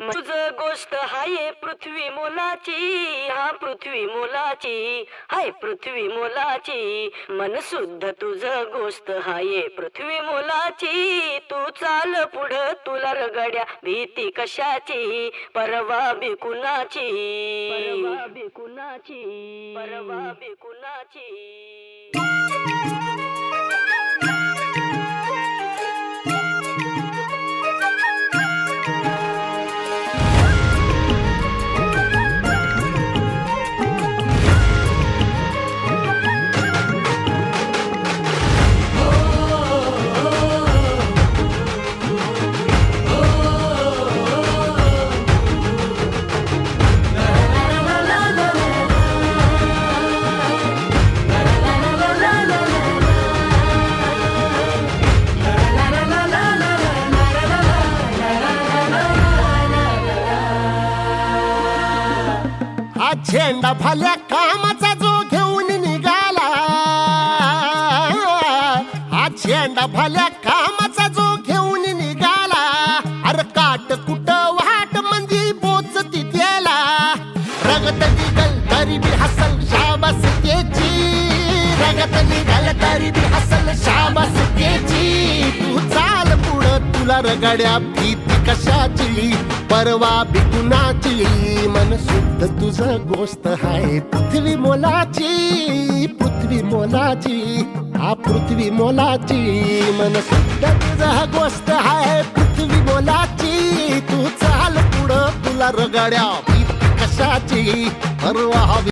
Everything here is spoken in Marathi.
तुझ गोष्ट हाय पृथ्वी मोलाची, हा पृथ्वी मोलाची, हाय पृथ्वी मोलाची. मन शुद्ध तुझ गोष्ट हाय पृथ्वी मोलाची. तू चाल पुढं तुला रगड्या भीती कशाची, परवा बिकुनाची, परवा बिकुनाची, परवा बिकुनाची. हा झेंडा भल्या कामाचा जो घेऊन निघाला, हा झेंडा भल्या कामाचा जो घेऊन निघाला. अरे काट कुट वाट मंदी पोचती त्याला, रगत निघल तरी बी हसल शाबास त्याची, रगत निघल तरी बी हसल शाबास त्याची. तू चाल पुढं तुला रगड्या भीती कशाची, परवा बिकुनाची. मन शुद्ध तुझं गोष्ट हाय पृथ्वी मोलाची, पृथ्वी मोलाची, हा पृथ्वी मोलाची. मन शुद्ध तुझं गोष्ट हाय पृथ्वी मोलाची. तू चाल पुढं तुला रगड्या भीती कशाची, परवा